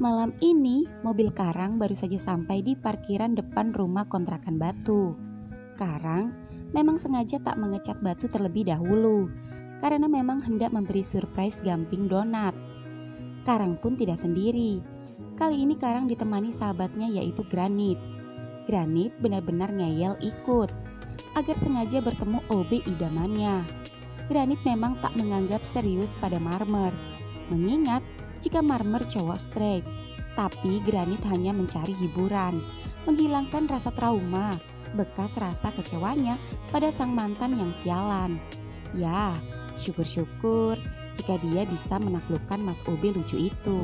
Malam ini, mobil Karang baru saja sampai di parkiran depan rumah kontrakan batu. Karang memang sengaja tak mengecat batu terlebih dahulu, karena memang hendak memberi surprise Gamping donat. Karang pun tidak sendiri. Kali ini Karang ditemani sahabatnya yaitu Granit. Granit benar-benar ngeyel ikut, agar sengaja bertemu OB idamannya. Granit memang tak menganggap serius pada Marmer, mengingat jika Marmer cowok straight, tapi Granit hanya mencari hiburan, menghilangkan rasa trauma, bekas rasa kecewanya pada sang mantan yang sialan. Ya, syukur-syukur jika dia bisa menaklukkan Mas OB lucu itu.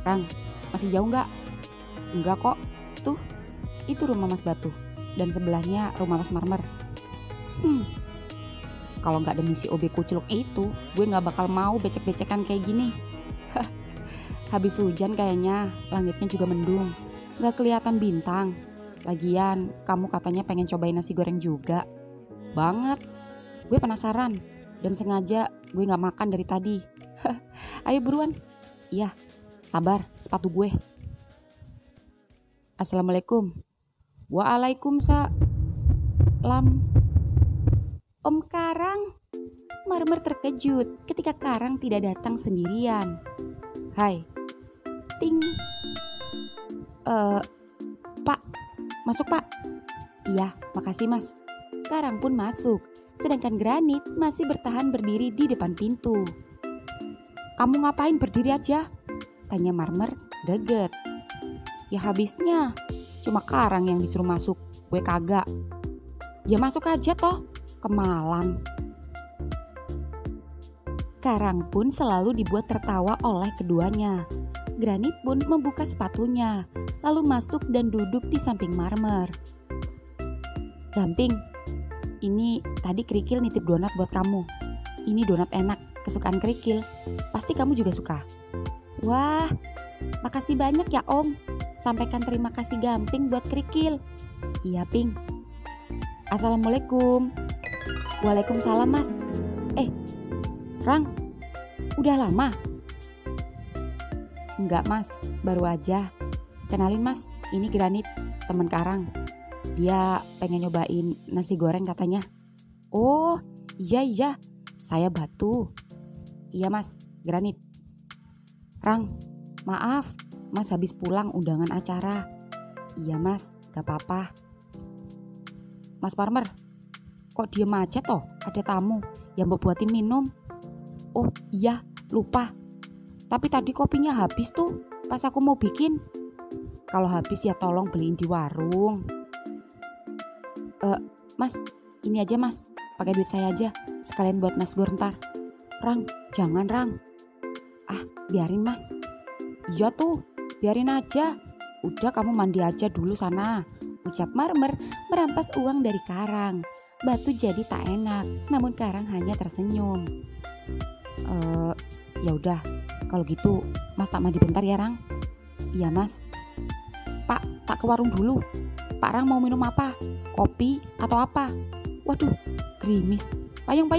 Rang, masih jauh nggak? Enggak kok, tuh, itu rumah Mas Batu, dan sebelahnya rumah Mas Marmer. Kalau nggak demi si OB kuculuk itu, gue nggak bakal mau becek-becekan kayak gini. Habis hujan kayaknya, langitnya juga mendung, nggak kelihatan bintang. Lagian, kamu katanya pengen cobain nasi goreng juga. Banget, gue penasaran, dan sengaja gue nggak makan dari tadi. Ayo buruan. Iya, sabar, sepatu gue. Assalamualaikum. Waalaikumsalam. Om Karang. Marmer terkejut ketika Karang tidak datang sendirian. Hai. Ting. Pak, masuk Pak. Iya, makasih Mas. Karang pun masuk, sedangkan Granit masih bertahan berdiri di depan pintu. Kamu ngapain berdiri aja? Tanya Marmer greget. Ya habisnya, cuma Karang yang disuruh masuk, gue kagak. Ya masuk aja toh. Kemalan. Karang pun selalu dibuat tertawa oleh keduanya. Granit pun membuka sepatunya, lalu masuk dan duduk di samping Marmer. Gamping, ini tadi Kerikil nitip donat buat kamu. Ini donat enak, kesukaan Kerikil. Pasti kamu juga suka. Wah, makasih banyak ya Om. Sampaikan terima kasih Gamping buat Kerikil. Iya Ping. Assalamualaikum. Waalaikumsalam Mas. Rang, udah lama? Enggak Mas, baru aja. Kenalin Mas, ini Granit, teman Karang. Dia pengen nyobain nasi goreng katanya. Oh, iya, saya Batu. Iya Mas, Granit. Rang, maaf, Mas habis pulang undangan acara. Iya Mas, gak apa-apa. Mas Marmer, kok diem aja toh? Ada tamu yang mau buatin minum. Oh iya, lupa. Tapi tadi kopinya habis tuh pas aku mau bikin. Kalau habis ya tolong beliin di warung. Mas, ini aja Mas, pakai duit saya aja. Sekalian buat nasgor ntar. Rang, jangan Rang. Ah, biarin Mas. Iya tuh, biarin aja. Udah kamu mandi aja dulu sana. Ucap Marmer merampas uang dari Karang. Batu jadi tak enak, namun Karang hanya tersenyum. Ya udah, kalau gitu Mas tak mandi bentar ya Rang. Iya Mas. Pak, tak ke warung dulu. Pak Rang mau minum apa? Kopi atau apa? Waduh, gerimis. Payung.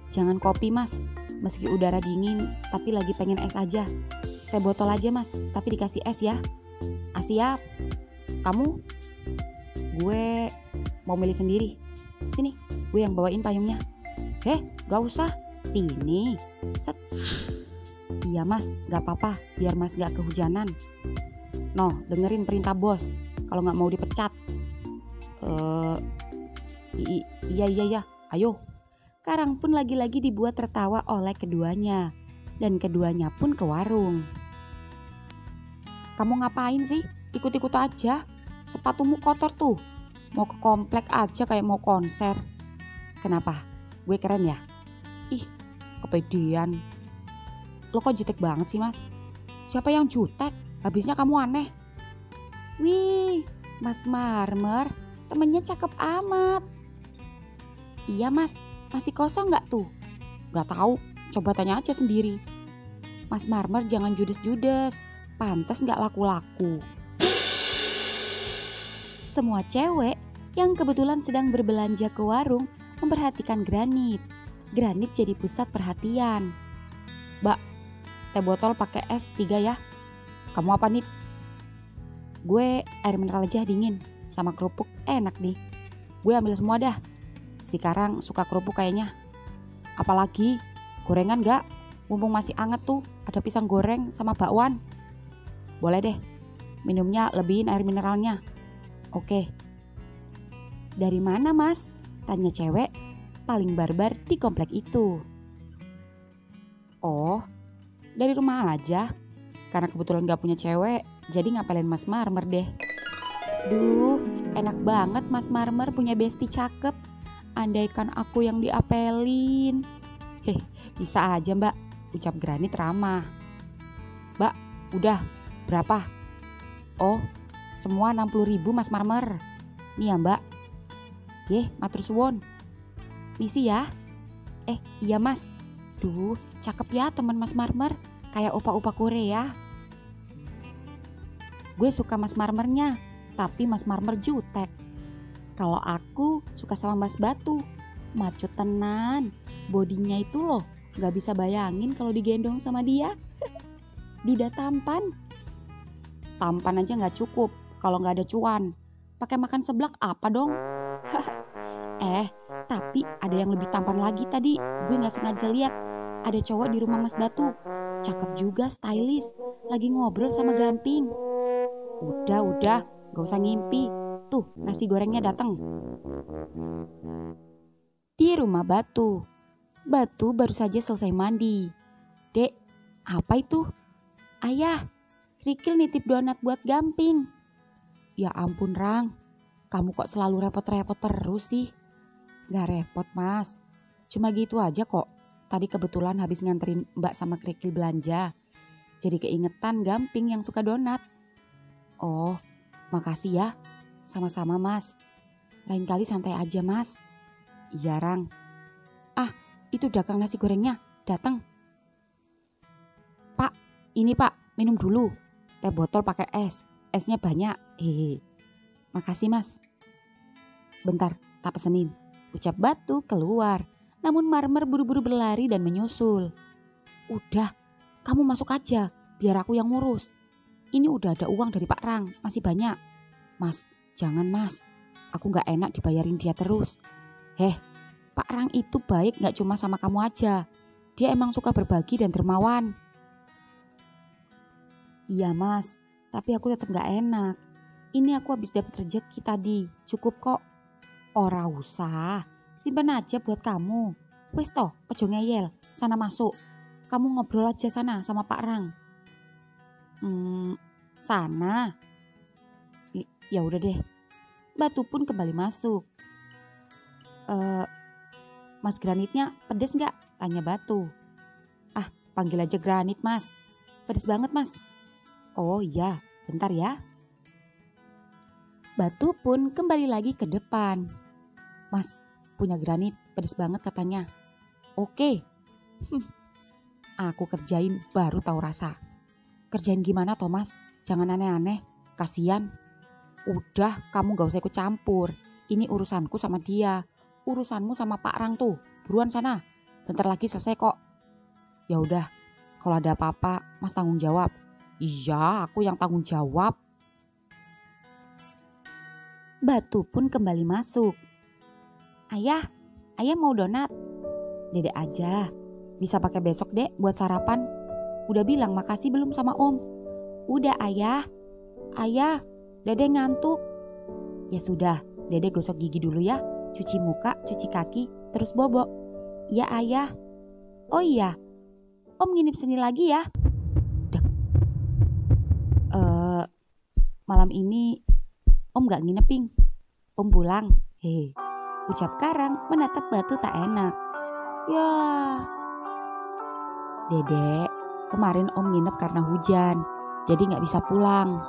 Jangan kopi Mas, meski udara dingin tapi lagi pengen es aja. Teh botol aja Mas, tapi dikasih es ya. Ah siap. Kamu? Gue mau milih sendiri. Sini, gue yang bawain payungnya. Gak usah. Sini. Set. Iya Mas, gak apa-apa. Biar Mas gak kehujanan. Noh, dengerin perintah bos. Kalau gak mau dipecat. Iya. Ayo. Karang pun lagi-lagi dibuat tertawa oleh keduanya. Dan keduanya pun ke warung. Kamu ngapain sih? Ikut-ikut aja. Sepatumu kotor tuh. Mau ke komplek aja kayak mau konser. Kenapa? Gue keren ya? Ih, kepedean. Lo kok jutek banget sih Mas? Siapa yang jutek? Habisnya kamu aneh. Wih, Mas Marmer, temennya cakep amat. Iya Mas, masih kosong gak tuh? Gak tahu, coba tanya aja sendiri. Mas Marmer jangan judes-judes, pantes gak laku-laku. Semua cewek yang kebetulan sedang berbelanja ke warung memperhatikan Granit. Granit jadi pusat perhatian. Mbak, teh botol pakai es 3 ya. Kamu apa nih? Gue air mineral aja dingin, sama kerupuk enak nih. Gue ambil semua dah. Si Karang suka kerupuk kayaknya. Apalagi gorengan gak? Mumpung masih anget tuh, ada pisang goreng sama bakwan. Boleh deh, minumnya lebihin air mineralnya. Oke. Dari mana mas? Tanya cewek paling barbar di komplek itu. Oh, dari rumah aja. Karena kebetulan gak punya cewek, jadi ngapelin Mas Marmer deh. Duh, enak banget Mas Marmer punya bestie cakep. Andaikan aku yang diapelin. Bisa aja mbak, ucap Granit ramah. Mbak, udah, berapa? Oh, semua 60.000 Mas Marmer. Nih ya mbak. Matur suwun. Misi ya? Iya mas. Duh, cakep ya teman Mas Marmer. Kayak opa-opa Korea. Gue suka Mas Marmernya, tapi Mas Marmer jutek. Kalau aku suka sama Mas Batu, maco tenan. Bodinya itu loh, gak bisa bayangin kalau digendong sama dia. Duda tampan. Tampan aja gak cukup kalau gak ada cuan. Pakai makan seblak apa dong? Tapi ada yang lebih tampan lagi tadi. Gue gak sengaja lihat. Ada cowok di rumah Mas Batu. Cakep juga, stylish. Lagi ngobrol sama Gamping. Udah, gak usah ngimpi. Tuh, nasi gorengnya datang. Di rumah Batu. Batu baru saja selesai mandi. Dek, apa itu? Ayah, Rikil nitip donat buat Gamping. Ya ampun Rang, kamu kok selalu repot-repot terus sih? Gak repot mas, cuma gitu aja kok. Tadi kebetulan habis nganterin Mbak sama Rikil belanja. Jadi keingetan Gamping yang suka donat. Oh, makasih ya. Sama-sama mas. Lain kali santai aja mas. Iya Rang. Itu dagang nasi gorengnya. Datang. Pak, ini pak, minum dulu. Teh botol pakai es. Esnya banyak. Makasih mas. Bentar, tak pesenin. Ucap Batu keluar. Namun Marmer buru-buru berlari dan menyusul. Udah, kamu masuk aja. Biar aku yang ngurus. Ini udah ada uang dari Pak Rang, masih banyak. Mas, jangan mas. Aku gak enak dibayarin dia terus. Pak Rang itu baik gak cuma sama kamu aja. Dia emang suka berbagi dan dermawan. Iya mas, tapi aku tetap gak enak. Ini aku habis dapat rezeki tadi, cukup kok. Ora usah, simpan aja buat kamu. Wis toh, ojo ngeyel, sana masuk. Kamu ngobrol aja sana sama Pak Rang. Sana. Ya udah deh. Batu pun kembali masuk. Mas Granitnya pedes nggak? Tanya Batu. Panggil aja Granit mas. Pedes banget mas. Oh iya, bentar ya. Batu pun kembali lagi ke depan. Mas, punya Granit pedes banget katanya. Oke. Aku kerjain baru tahu rasa. Kerjain gimana Thomas? Jangan aneh-aneh, kasian. Udah, kamu gak usah ikut campur. Ini urusanku sama dia. Urusanmu sama Pak Rang tuh. Buruan sana. Bentar lagi selesai kok. Ya udah, kalau ada apa-apa, Mas tanggung jawab. Iya, aku yang tanggung jawab. Batu pun kembali masuk. Ayah mau donat. Dedek aja. Bisa pakai besok dek buat sarapan. Udah bilang makasih belum sama om? Udah ayah. Ayah, dedek ngantuk. Ya sudah, dedek gosok gigi dulu ya. Cuci muka, cuci kaki, terus bobok. Iya ayah. Oh iya, om nginep sini lagi ya. Malam ini om gak ngineping. Om pulang. Ucap Karang menatap Batu tak enak. Ya. Dedek, kemarin om nginep karena hujan. Jadi gak bisa pulang.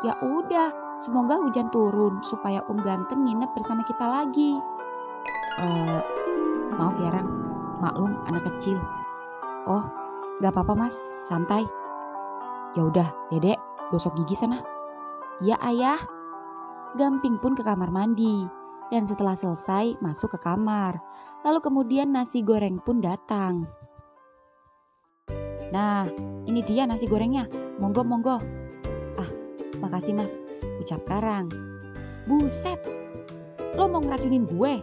Ya udah, semoga hujan turun supaya om ganteng nginep bersama kita lagi. Maaf ya Rang, maklum anak kecil. Oh, gak apa-apa mas, santai. Ya udah, dedek gosok gigi sana. Ya ayah. Gamping pun ke kamar mandi dan setelah selesai masuk ke kamar. Lalu kemudian nasi goreng pun datang. Nah, ini dia nasi gorengnya. Monggo, monggo. Ah, makasih mas, ucap Karang. Buset, lo mau ngeracunin gue?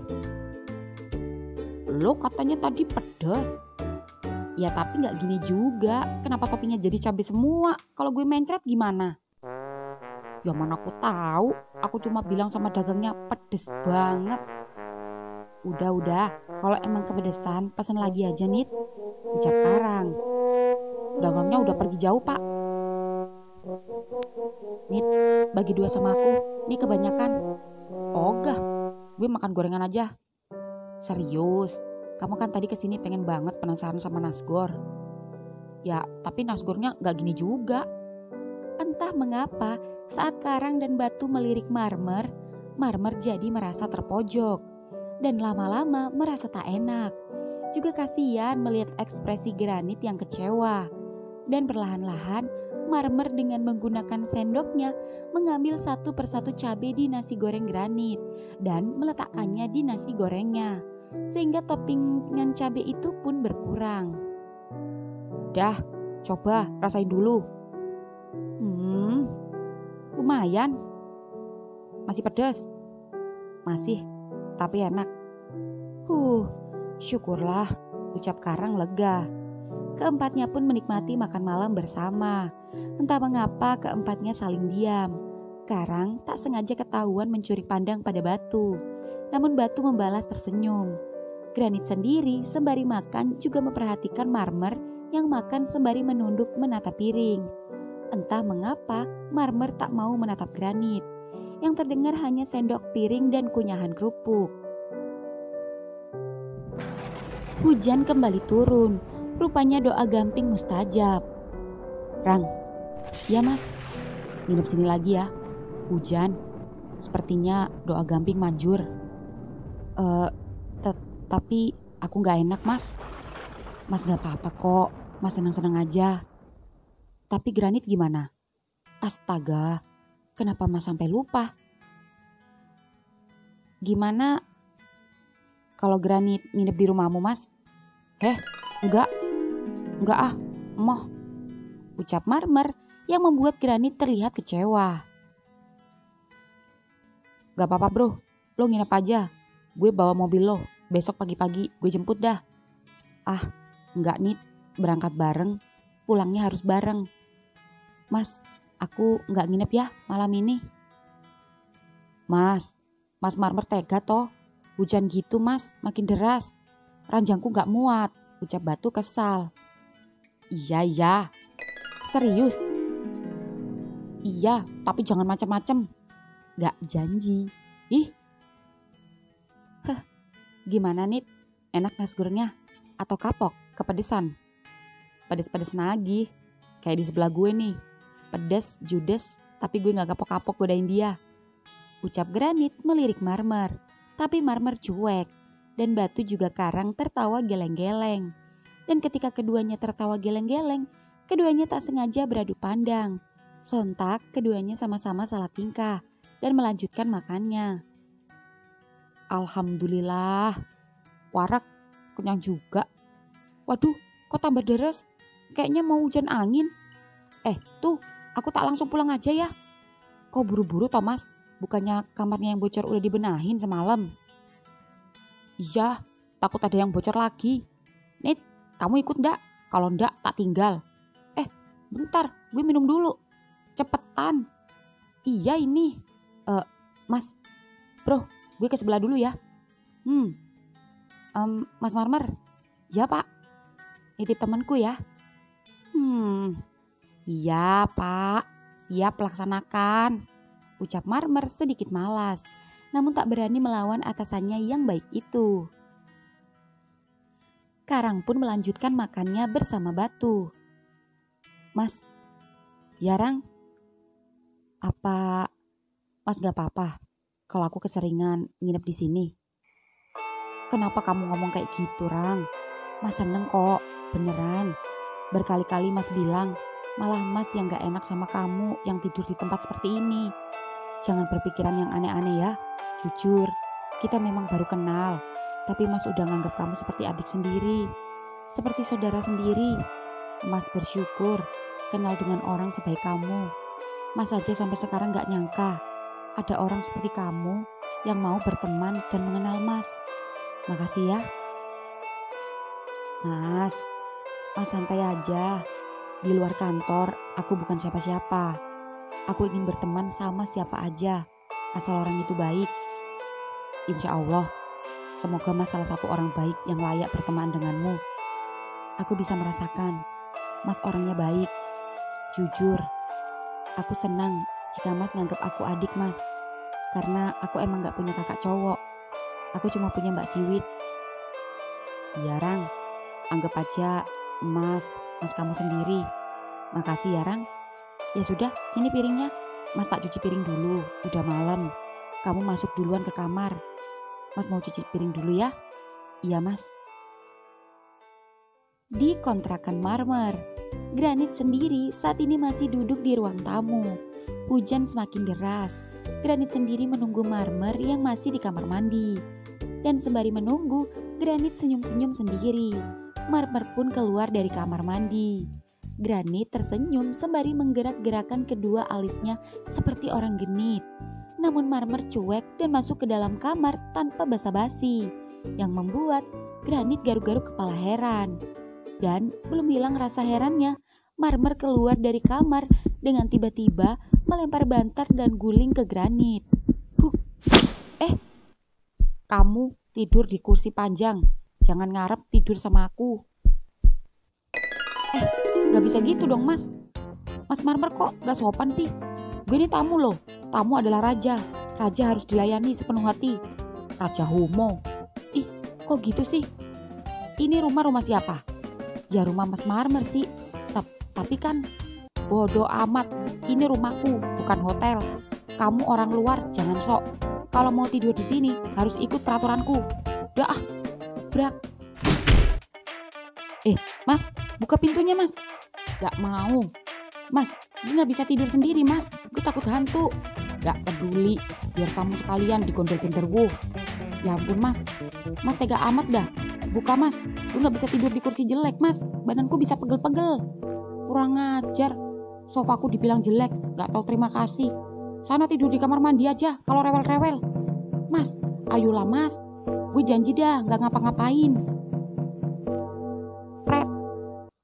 Lo katanya tadi pedas. Ya tapi gak gini juga. Kenapa toppingnya jadi cabai semua? Kalau gue mencret gimana? Ya mana aku tahu. Aku cuma bilang sama dagangnya pedes banget. Udah. Kalau emang kepedesan, pesan lagi aja Nit, ucap Karang. Dagangnya udah pergi jauh pak. Nit, bagi 2 sama aku. Ini kebanyakan. Ogah, gue makan gorengan aja. Serius, kamu kan tadi kesini pengen banget penasaran sama nasgor. Ya, tapi nasgornya gak gini juga. Entah mengapa, saat Karang dan Batu melirik Marmer, Marmer jadi merasa terpojok. Dan lama-lama merasa tak enak. Juga kasihan melihat ekspresi Granit yang kecewa. Dan perlahan-lahan, Marmer dengan menggunakan sendoknya mengambil satu persatu cabai di nasi goreng Granit dan meletakkannya di nasi gorengnya. Sehingga toppingan cabai itu pun berkurang. Dah, coba rasain dulu. Lumayan. Masih pedas? Masih, tapi enak. Syukurlah, ucap Karang lega. Keempatnya pun menikmati makan malam bersama. Entah mengapa keempatnya saling diam. Karang tak sengaja ketahuan mencuri pandang pada Batu. Namun Batu membalas tersenyum. Granit sendiri sembari makan juga memperhatikan Marmer yang makan sembari menunduk menatap piring. Entah mengapa Marmer tak mau menatap Granit. Yang terdengar hanya sendok piring dan kunyahan kerupuk. Hujan kembali turun. Rupanya doa Gamping mustajab. Rang, ya mas, nginep sini lagi ya. Hujan, sepertinya doa Gamping manjur. Tapi aku gak enak mas. Mas gak apa-apa kok, mas senang-senang aja. Tapi Granit gimana? Astaga, kenapa mas sampai lupa? Gimana kalau Granit nginep di rumahmu mas? Enggak ah, emoh, ucap Marmer yang membuat Granit terlihat kecewa. Gak apa-apa bro, lo nginep aja. Gue bawa mobil lo, besok pagi-pagi gue jemput dah. Ah, enggak Nit, berangkat bareng, pulangnya harus bareng. Mas, aku enggak nginep ya malam ini. Mas Marmer tega toh. Hujan gitu mas, makin deras. Ranjangku gak muat, ucap Batu kesal. Iya, serius? Iya, tapi jangan macem-macem. Gak janji. Gimana Nit? Enak nasi gorengnya? Atau kapok, kepedesan? Pedes-pedes lagi, kayak di sebelah gue nih. Pedes, judes, tapi gue gak kapok-kapok godain dia. Ucap Granit melirik Marmer. Tapi Marmer cuek. Dan Batu juga Karang tertawa geleng-geleng. Dan ketika keduanya tertawa geleng-geleng, keduanya tak sengaja beradu pandang. Sontak keduanya sama-sama salah tingkah dan melanjutkan makannya. Alhamdulillah, warak, kenyang juga. Waduh, kok tambah deres? Kayaknya mau hujan angin. Tuh, aku tak langsung pulang aja ya. Kok buru-buru Thomas? Bukannya kamarnya yang bocor udah dibenahin semalam? Iya, takut ada yang bocor lagi. Nit, kamu ikut ndak? Kalau ndak tak tinggal. Bentar, gue minum dulu. Cepetan. Iya ini. Mas, bro, gue ke sebelah dulu ya. Mas Marmer. Ya pak, nitip temanku ya. Iya pak, siap laksanakan. Ucap Marmer sedikit malas, namun tak berani melawan atasannya yang baik itu. Karang pun melanjutkan makannya bersama Batu. Mas, ya Rang, apa Mas gak apa-apa kalau aku keseringan nginep di sini? Kenapa kamu ngomong kayak gitu Rang? Mas seneng kok, beneran. Berkali-kali Mas bilang, malah Mas yang gak enak sama kamu yang tidur di tempat seperti ini. Jangan berpikiran yang aneh-aneh ya. Jujur, kita memang baru kenal. Tapi Mas udah nganggap kamu seperti adik sendiri. Seperti saudara sendiri. Mas bersyukur kenal dengan orang sebaik kamu. Mas aja sampai sekarang gak nyangka ada orang seperti kamu yang mau berteman dan mengenal Mas. Makasih ya. Mas santai aja. Di luar kantor aku bukan siapa-siapa. Aku ingin berteman sama siapa aja, asal orang itu baik. Insya Allah, semoga Mas salah satu orang baik yang layak berteman denganmu. Aku bisa merasakan Mas orangnya baik, jujur. Aku senang jika Mas nganggap aku adik Mas. Karena aku emang gak punya kakak cowok. Aku cuma punya Mbak Siwit. Iya Rang, anggap aja Mas kamu sendiri. Makasih ya Rang. Ya sudah, sini piringnya. Mas tak cuci piring dulu, udah malam. Kamu masuk duluan ke kamar. Mas mau cuci piring dulu ya? Iya Mas. Di kontrakan Marmer, Granit sendiri saat ini masih duduk di ruang tamu. Hujan semakin deras. Granit sendiri menunggu Marmer yang masih di kamar mandi. Dan sembari menunggu, Granit senyum-senyum sendiri. Marmer pun keluar dari kamar mandi. Granit tersenyum sembari menggerak-gerakan kedua alisnya seperti orang genit. Namun Marmer cuek dan masuk ke dalam kamar tanpa basa-basi, yang membuat Granit garuk-garuk kepala heran. Dan belum hilang rasa herannya, Marmer keluar dari kamar dengan tiba-tiba melempar bantal dan guling ke Granit. Kamu tidur di kursi panjang, jangan ngarep tidur sama aku. Gak bisa gitu dong Mas. Mas Marmer kok gak sopan sih? Gue ini tamu loh, tamu adalah raja. Raja harus dilayani sepenuh hati. Raja homo. Ih, kok gitu sih? Ini rumah siapa? Ya rumah Mas Marmer sih. Tapi kan bodoh amat. Ini rumahku, bukan hotel. Kamu orang luar, jangan sok. Kalau mau tidur di sini harus ikut peraturanku. Udah brak. Mas, buka pintunya Mas. Gak mau. Mas, gue gak bisa tidur sendiri Mas. Gue takut hantu. Gak peduli, biar kamu sekalian digondol genderuwo. Ya ampun Mas tega amat dah. Buka Mas, gue gak bisa tidur di kursi jelek Mas. Badanku bisa pegel-pegel. Kurang ajar, sofaku dibilang jelek, gak tahu terima kasih. Sana tidur di kamar mandi aja kalau rewel-rewel. Mas, ayolah Mas, gue janji dah gak ngapa-ngapain. Pret,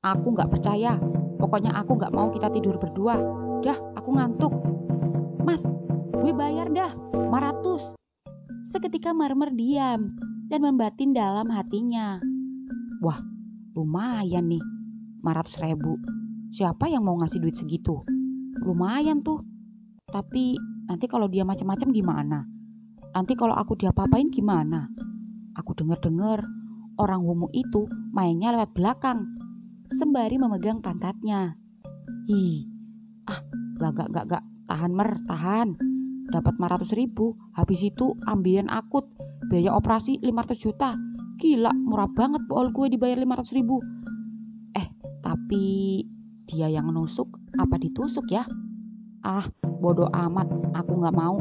aku gak percaya. Pokoknya aku gak mau kita tidur berdua. Dah, aku ngantuk. Mas, gue bayar dah 500. Seketika Marmer diam dan membatin dalam hatinya. Wah, lumayan nih, 500.000. Siapa yang mau ngasih duit segitu? Lumayan tuh. Tapi nanti kalau dia macam-macam gimana? Nanti kalau aku diapa-apain gimana? Aku dengar-dengar orang homo itu mainnya lewat belakang, sembari memegang pantatnya. Gak. Tahan. Dapat 500.000, habis itu ambilan akut. Biaya operasi 500 juta. Gila, murah banget bool gue dibayar 500.000. Tapi dia yang nusuk apa ditusuk ya? Bodoh amat, aku gak mau.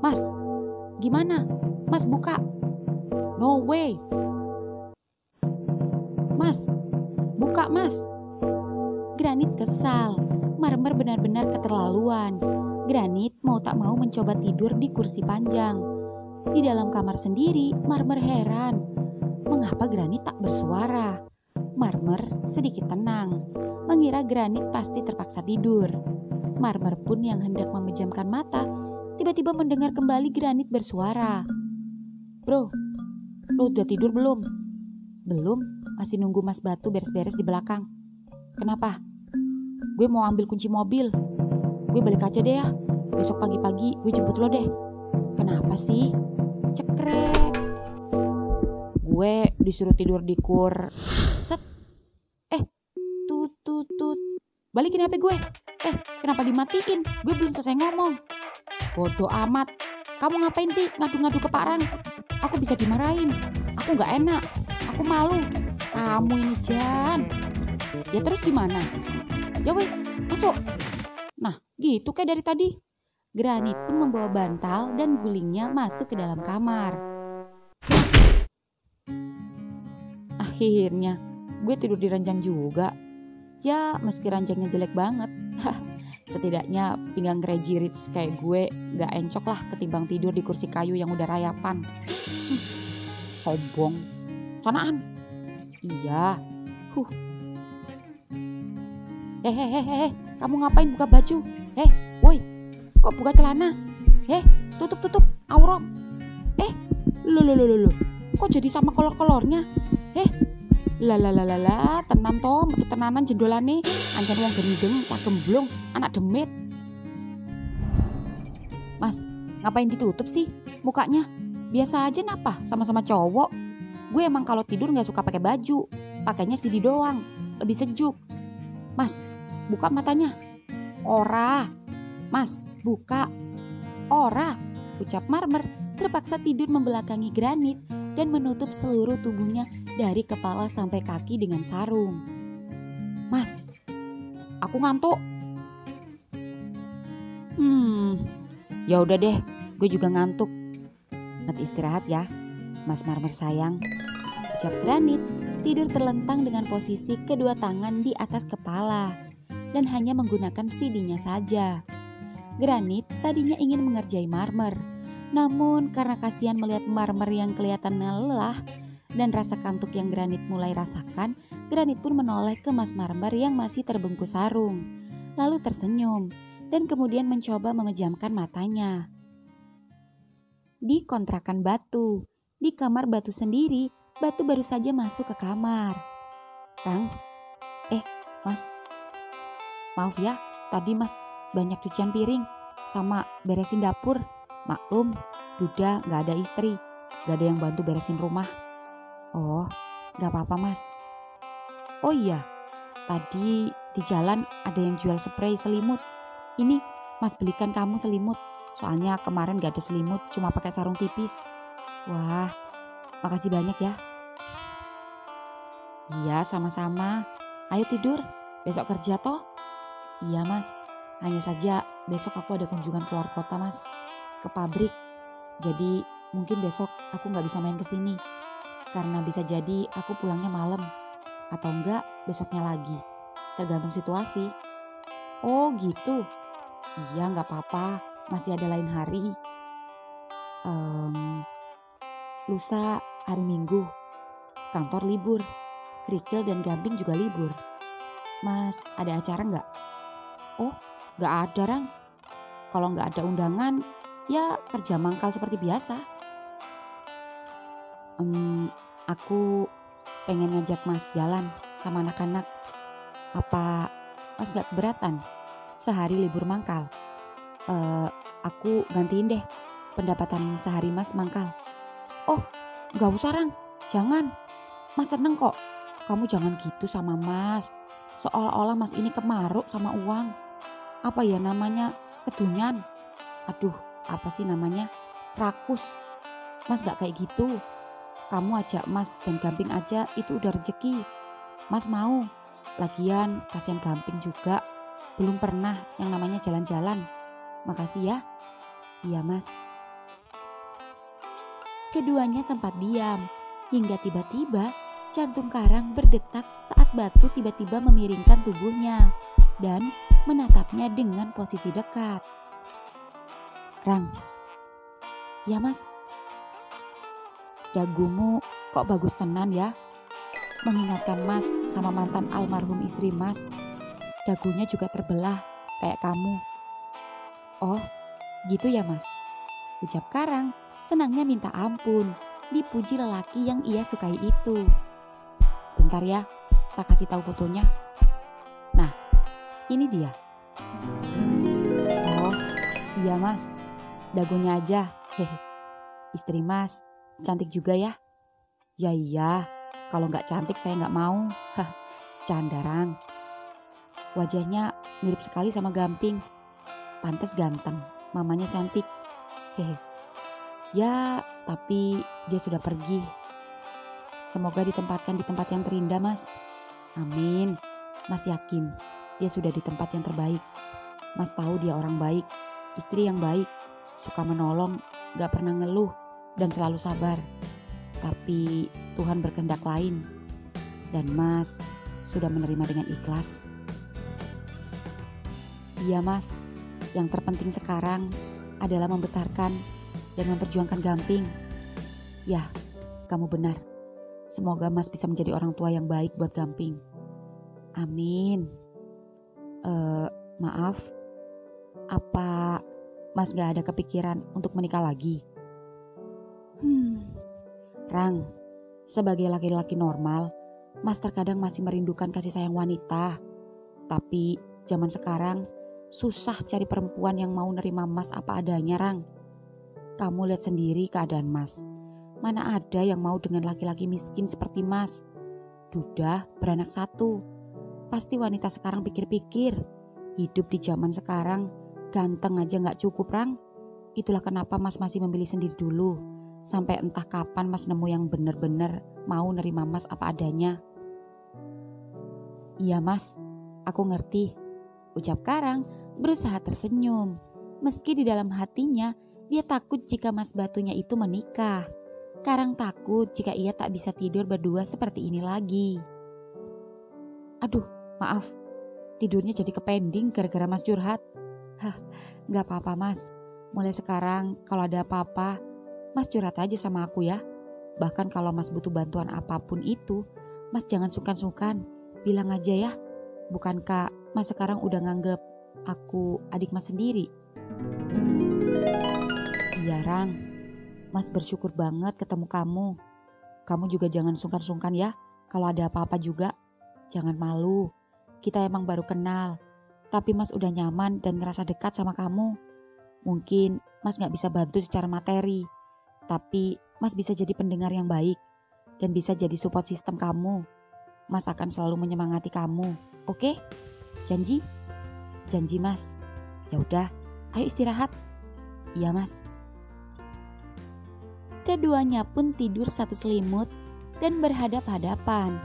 Mas, gimana? Mas buka. No way. Mas, buka Mas. Granit kesal. Marmer benar-benar keterlaluan. Granit mau tak mau mencoba tidur di kursi panjang. Di dalam kamar sendiri, Marmer heran. Mengapa Granit tak bersuara? Marmer sedikit tenang, mengira Granit pasti terpaksa tidur. Marmer pun yang hendak memejamkan mata, tiba-tiba mendengar kembali Granit bersuara. Bro, lo udah tidur belum? Belum, masih nunggu Mas Batu beres-beres di belakang. Kenapa? Gue mau ambil kunci mobil. Gue balik aja deh ya. Besok pagi-pagi gue jemput lo deh. Kenapa sih? Cekrek. Gue disuruh tidur di kur. Set. Tut. Balikin HP gue. Kenapa dimatiin? Gue belum selesai ngomong. Bodoh amat. Kamu ngapain sih ngadu-ngadu ke Pak Rang? Aku bisa dimarahin. Aku gak enak. Aku malu. Kamu ini Jan. Ya terus gimana? Ya wes, masuk. Nah, gitu kayak dari tadi. Granit pun membawa bantal dan gulingnya masuk ke dalam kamar. Akhirnya, gue tidur di ranjang juga. Ya meski ranjangnya jelek banget, setidaknya pinggang Crazy Rich kayak gue gak encok lah ketimbang tidur di kursi kayu yang udah rayapan. Sombong. Sanaan. Iya. Hehehe, kamu ngapain buka baju? Woi, kok buka celana? Tutup aurat. Loh, kok jadi sama kolor-kolornya? Lah, tenan toh, metu tenanan jendolane, anjan wong gendeng, cah gemblong, anak demit. Mas, ngapain ditutup sih mukanya? Biasa aja napa, sama-sama cowok. Gue emang kalau tidur nggak suka pakai baju, pakainya CD doang, lebih sejuk. Mas, buka matanya. Ora. Mas, buka. Ora. Ucap Marmer terpaksa tidur membelakangi Granit dan menutup seluruh tubuhnya dari kepala sampai kaki dengan sarung. Mas, aku ngantuk. Ya udah deh, gue juga ngantuk. Nget istirahat ya, Mas Marmer sayang. Ucap Granit tidur terlentang dengan posisi kedua tangan di atas kepala dan hanya menggunakan CD-nya saja. Granit tadinya ingin mengerjai Marmer, namun karena kasihan melihat Marmer yang kelihatannya lelah dan rasa kantuk yang Granit mulai rasakan, Granit pun menoleh ke Mas Marmer yang masih terbungkus sarung, lalu tersenyum dan kemudian mencoba memejamkan matanya. Di kontrakan Batu, di kamar Batu sendiri, Batu baru saja masuk ke kamar. Rang, Mas, maaf ya, tadi Mas banyak cucian piring sama beresin dapur. Maklum, Duda gak ada istri, gak ada yang bantu beresin rumah. Oh, gak apa-apa Mas. Oh iya, tadi di jalan ada yang jual spray selimut. Ini Mas belikan kamu selimut, soalnya kemarin gak ada selimut, cuma pakai sarung tipis. Wah, makasih banyak ya. Iya, sama-sama. Ayo tidur, besok kerja toh? Iya Mas, hanya saja besok aku ada kunjungan keluar kota Mas, ke pabrik. Jadi mungkin besok aku gak bisa main kesini, karena bisa jadi aku pulangnya malam. Atau enggak besoknya lagi, tergantung situasi. Oh gitu, iya gak apa-apa, masih ada lain hari. Lusa hari Minggu, kantor libur, Krikil dan Gamping juga libur. Mas ada acara nggak? Oh nggak ada Rang. Kalau nggak ada undangan ya kerja mangkal seperti biasa. Aku pengen ngajak Mas jalan sama anak-anak. Apa Mas nggak keberatan sehari libur mangkal? Aku gantiin deh pendapatan sehari Mas mangkal. Oh nggak usah Rang, jangan. Mas seneng kok. Kamu jangan gitu sama Mas. Seolah-olah Mas ini kemaruk sama uang. Apa ya namanya? Kedunyan. Aduh, apa sih namanya? Rakus. Mas gak kayak gitu. Kamu ajak Mas dan Gamping aja, itu udah rezeki. Mas mau. Lagian kasihan Gamping juga. Belum pernah yang namanya jalan-jalan. Makasih ya. Iya Mas. Keduanya sempat diam. Hingga tiba-tiba jantung Karang berdetak saat Batu tiba-tiba memiringkan tubuhnya dan menatapnya dengan posisi dekat. Rang, ya Mas, dagumu kok bagus tenan ya? Mengingatkan Mas sama mantan almarhum istri Mas, dagunya juga terbelah kayak kamu. Oh, gitu ya Mas? Ucap Karang senangnya minta ampun, dipuji lelaki yang ia sukai itu. Bentar ya, tak kasih tahu fotonya. Nah, ini dia. Oh, iya Mas, dagunya aja. Hehe. Istri Mas, cantik juga ya? Ya iya, kalau nggak cantik saya nggak mau. Canda Rang. Wajahnya mirip sekali sama Gamping. Pantes ganteng, mamanya cantik. Hehe. Ya, tapi dia sudah pergi. Semoga ditempatkan di tempat yang terindah Mas. Amin. Mas yakin dia sudah di tempat yang terbaik. Mas tahu dia orang baik, istri yang baik, suka menolong, gak pernah ngeluh dan selalu sabar. Tapi Tuhan berkehendak lain. Dan Mas sudah menerima dengan ikhlas. Iya Mas, yang terpenting sekarang adalah membesarkan dan memperjuangkan Gamping. Ya, kamu benar. Semoga Mas bisa menjadi orang tua yang baik buat Gamping. Amin. Maaf, apa Mas gak ada kepikiran untuk menikah lagi? Rang, sebagai laki-laki normal, Mas terkadang masih merindukan kasih sayang wanita. Tapi zaman sekarang susah cari perempuan yang mau nerima Mas apa adanya, Rang. Kamu lihat sendiri keadaan Mas. Mana ada yang mau dengan laki-laki miskin seperti Mas? Duda beranak satu. Pasti wanita sekarang pikir-pikir, hidup di zaman sekarang ganteng aja gak cukup, Rang. Itulah kenapa Mas masih memilih sendiri dulu. Sampai entah kapan Mas nemu yang bener-bener mau nerima Mas apa adanya. Iya Mas, aku ngerti. Ucap Karang berusaha tersenyum. Meski di dalam hatinya dia takut jika Mas Batunya itu menikah. Karang takut jika ia tak bisa tidur berdua seperti ini lagi. Aduh, maaf. Tidurnya jadi kepending gara-gara Mas curhat. Gak apa-apa Mas. Mulai sekarang kalau ada apa-apa, Mas curhat aja sama aku ya. Bahkan kalau Mas butuh bantuan apapun itu, Mas jangan sungkan-sungkan. Bilang aja ya. Bukankah Mas sekarang udah nganggep aku adik Mas sendiri? Iya Rang, Mas bersyukur banget ketemu kamu. Kamu juga jangan sungkan-sungkan ya. Kalau ada apa-apa juga, jangan malu. Kita emang baru kenal. Tapi Mas udah nyaman dan ngerasa dekat sama kamu. Mungkin Mas gak bisa bantu secara materi. Tapi Mas bisa jadi pendengar yang baik. Dan bisa jadi support system kamu. Mas akan selalu menyemangati kamu. Oke? Janji? Janji Mas. Ya udah, ayo istirahat. Iya Mas. Keduanya pun tidur satu selimut dan berhadap-hadapan.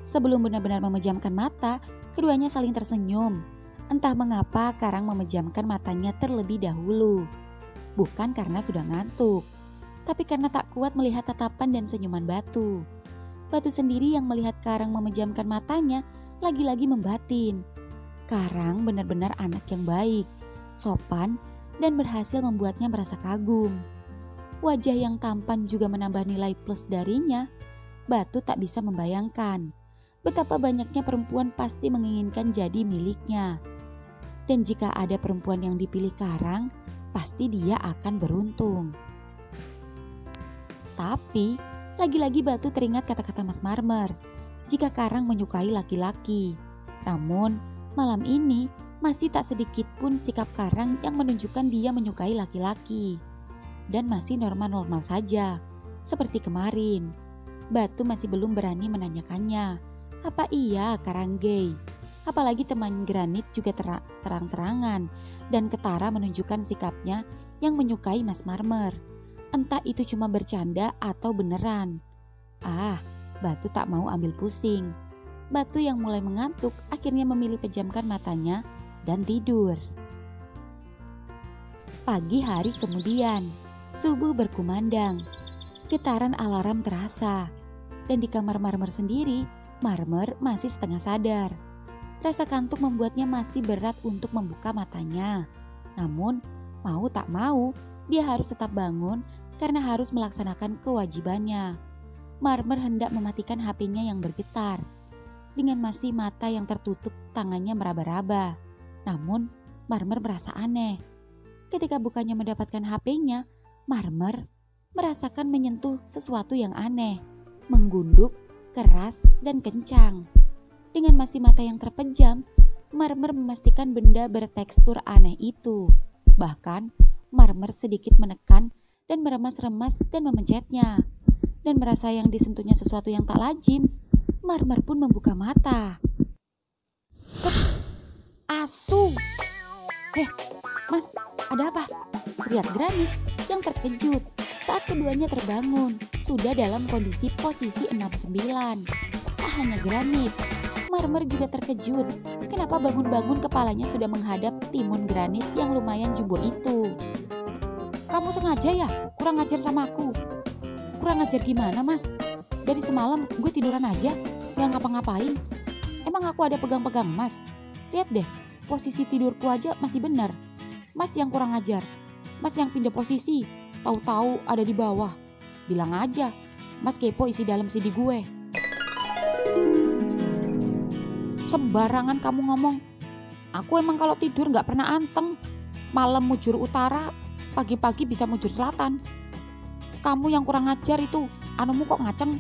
Sebelum benar-benar memejamkan mata, keduanya saling tersenyum. Entah mengapa Karang memejamkan matanya terlebih dahulu. Bukan karena sudah ngantuk, tapi karena tak kuat melihat tatapan dan senyuman Batu. Batu sendiri yang melihat Karang memejamkan matanya lagi-lagi membatin. Karang benar-benar anak yang baik, sopan, dan berhasil membuatnya merasa kagum. Wajah yang tampan juga menambah nilai plus darinya. Batu tak bisa membayangkan betapa banyaknya perempuan pasti menginginkan jadi miliknya. Dan jika ada perempuan yang dipilih Karang, pasti dia akan beruntung. Tapi, lagi-lagi Batu teringat kata-kata Mas Marmer, jika Karang menyukai laki-laki. Namun, malam ini masih tak sedikit pun sikap Karang yang menunjukkan dia menyukai laki-laki. Dan masih normal-normal saja, seperti kemarin. Batu masih belum berani menanyakannya, apa iya Karang gay? Apalagi teman Granit juga terang-terangan dan ketara menunjukkan sikapnya yang menyukai Mas Marmer. Entah itu cuma bercanda atau beneran. Batu tak mau ambil pusing. Batu yang mulai mengantuk akhirnya memilih pejamkan matanya dan tidur. Pagi hari kemudian, subuh berkumandang. Getaran alarm terasa. Dan di kamar Marmer sendiri, Marmer masih setengah sadar. Rasa kantuk membuatnya masih berat untuk membuka matanya. Namun, mau tak mau, dia harus tetap bangun karena harus melaksanakan kewajibannya. Marmer hendak mematikan HP-nya yang bergetar. Dengan masih mata yang tertutup, tangannya meraba-raba. Namun, Marmer merasa aneh. Ketika bukannya mendapatkan HP-nya, Marmer merasakan menyentuh sesuatu yang aneh. Menggunduk, keras, dan kencang. Dengan masih mata yang terpejam, Marmer memastikan benda bertekstur aneh itu. Bahkan, Marmer sedikit menekan dan meremas-remas dan memencetnya. Dan merasa yang disentuhnya sesuatu yang tak lazim, Marmer pun membuka mata. Asu! Mas, ada apa? Teriak Granit yang terkejut saat keduanya terbangun, sudah dalam kondisi posisi 69. Tak hanya Granit, Marmer juga terkejut. Kenapa bangun-bangun kepalanya sudah menghadap timun Granit yang lumayan jumbo itu. Kamu sengaja ya kurang ajar sama aku? Kurang ajar gimana Mas? Dari semalam gue tiduran aja, gak ngapa-ngapain. Emang aku ada pegang-pegang Mas? Lihat deh, posisi tidurku aja masih benar. Mas yang kurang ajar. Mas yang pindah posisi, tahu-tahu ada di bawah. Bilang aja, Mas kepo isi dalam CD gue. Sembarangan kamu ngomong. Aku emang kalau tidur gak pernah anteng. Malam mujur utara, pagi-pagi bisa mujur selatan. Kamu yang kurang ajar itu, anumu kok ngaceng.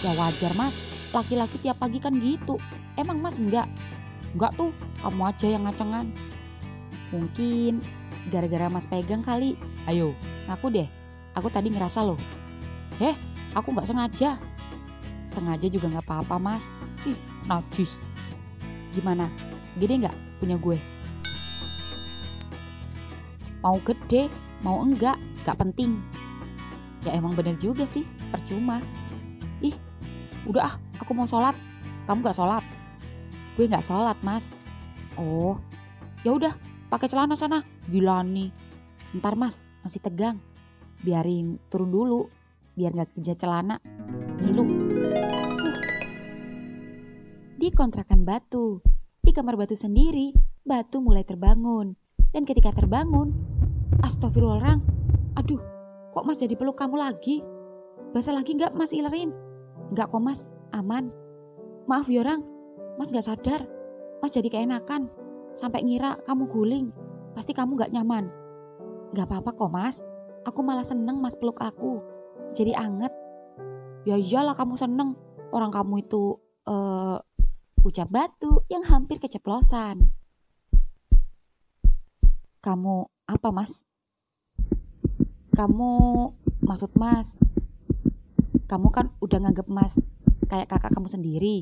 Ya wajar Mas, laki-laki tiap pagi kan gitu. Emang Mas enggak? Enggak tuh, kamu aja yang ngacengan. Mungkin gara-gara Mas pegang kali. Ayo, ngaku deh, aku tadi ngerasa loh. Aku gak sengaja. Sengaja juga gak apa-apa Mas. Ih, najis. Gimana, gede gak punya gue? Mau gede, mau enggak, gak penting. Ya emang bener juga sih, percuma. Ih, udah aku mau sholat. Kamu gak sholat? Gue gak sholat Mas. Oh, ya udah, pakai celana sana. Gila nih. Ntar Mas, masih tegang. Biarin turun dulu, biar gak kejat celana. Ngilu. Di kontrakan Batu, di kamar Batu sendiri, Batu mulai terbangun. Dan ketika terbangun, astagfirullah Rang, aduh kok Mas jadi peluk kamu lagi? Basah lagi gak Mas ilerin? Gak kok Mas, aman. Maaf ya Rang, Mas gak sadar. Mas jadi keenakan, sampai ngira kamu guling. Pasti kamu gak nyaman. Gak apa-apa kok Mas, aku malah seneng Mas peluk aku. Jadi anget. Ya iyalah kamu seneng, orang kamu itu ucap Batu yang hampir keceplosan. Kamu apa Mas? Kamu maksud Mas, kamu kan udah nganggep Mas kayak kakak kamu sendiri.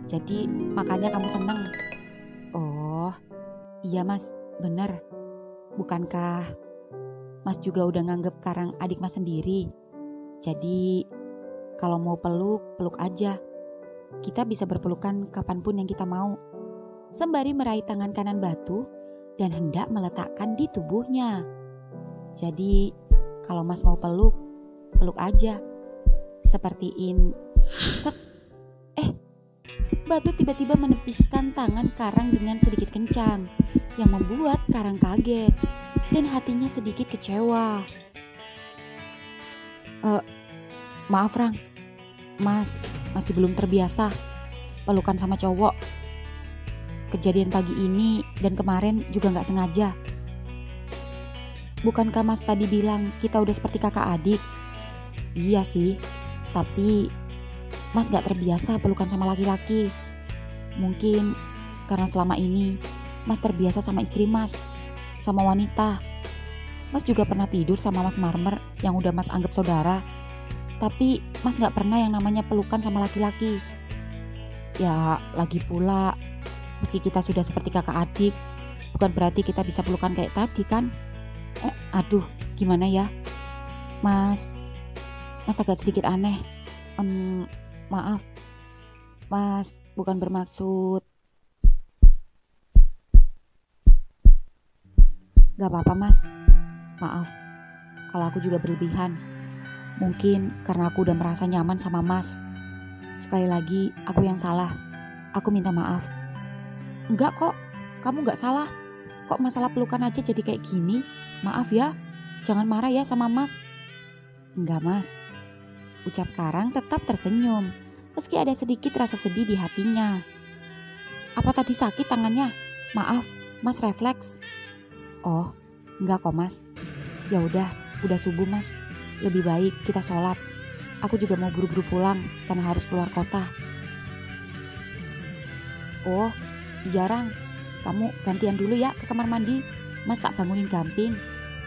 Jadi makanya kamu seneng. Oh iya Mas, bener. Bukankah Mas juga udah nganggep Karang adik Mas sendiri? Jadi kalau mau peluk, peluk aja. Kita bisa berpelukan kapanpun yang kita mau. Sembari meraih tangan kanan Batu dan hendak meletakkan di tubuhnya. Jadi kalau Mas mau peluk, peluk aja. Sepertiin set. Batu tiba-tiba menepiskan tangan Karang dengan sedikit kencang, yang membuat Karang kaget dan hatinya sedikit kecewa. Maaf Rang, Mas masih belum terbiasa pelukan sama cowok. Kejadian pagi ini dan kemarin juga gak sengaja. Bukankah Mas tadi bilang kita udah seperti kakak adik? Iya sih, tapi Mas gak terbiasa pelukan sama laki-laki. Mungkin karena selama ini Mas terbiasa sama istri Mas, sama wanita. Mas juga pernah tidur sama Mas Marmer yang udah Mas anggap saudara. Tapi Mas gak pernah yang namanya pelukan sama laki-laki. Ya lagi pula, meski kita sudah seperti kakak adik, bukan berarti kita bisa pelukan kayak tadi kan? Aduh, gimana ya? Mas agak sedikit aneh. Maaf, Mas bukan bermaksud. Gak apa-apa Mas, maaf kalau aku juga berlebihan. Mungkin karena aku udah merasa nyaman sama Mas. Sekali lagi, aku yang salah. Aku minta maaf. Enggak kok, kamu gak salah. Kok masalah pelukan aja jadi kayak gini? Maaf ya, jangan marah ya sama Mas. Enggak Mas, ucap Karang tetap tersenyum, meski ada sedikit rasa sedih di hatinya. Apa tadi sakit tangannya? Maaf, Mas refleks. Oh, enggak kok Mas. Ya udah subuh Mas. Lebih baik kita sholat. Aku juga mau buru-buru pulang karena harus keluar kota. Oh, jarang. Kamu gantian dulu ya ke kamar mandi. Mas tak bangunin gamping.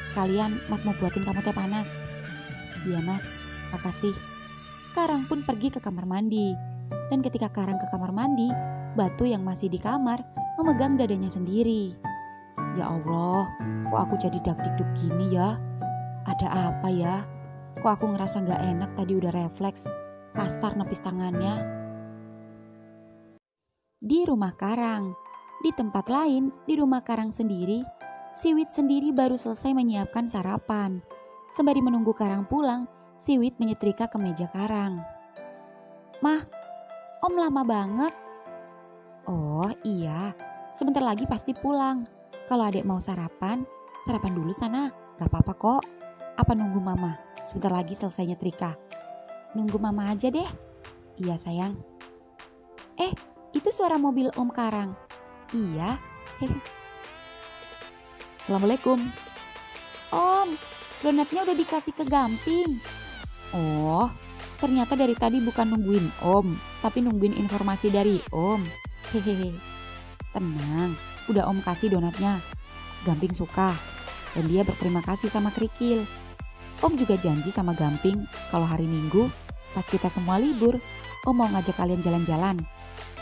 Sekalian Mas mau buatin kamu teh panas. Iya Mas, makasih. Karang pun pergi ke kamar mandi. Dan ketika Karang ke kamar mandi, Batu yang masih di kamar memegang dadanya sendiri. Ya Allah, kok aku jadi dak-dikduk gini ya? Ada apa ya? Kok aku ngerasa gak enak tadi udah refleks, kasar nepis tangannya. Di rumah Karang, di tempat lain, di rumah Karang sendiri, Siwit sendiri baru selesai menyiapkan sarapan. Sembari menunggu Karang pulang, Siwit menyetrika ke meja Karang. Mah, Om lama banget. Oh iya, sebentar lagi pasti pulang. Kalau adek mau sarapan, sarapan dulu sana. Gak apa-apa kok. Apa nunggu mama? Sebentar lagi selesai nyetrika. Nunggu mama aja deh. Iya sayang. Itu suara mobil Om Karang. Iya. Assalamualaikum. Om, donatnya udah dikasih ke Gamping. Oh, ternyata dari tadi bukan nungguin Om, tapi nungguin informasi dari Om. Hehehe. Tenang, udah Om kasih donatnya. Gamping suka, dan dia berterima kasih sama Kerikil. Om juga janji sama Gamping kalau hari Minggu pas kita semua libur, Om mau ngajak kalian jalan-jalan.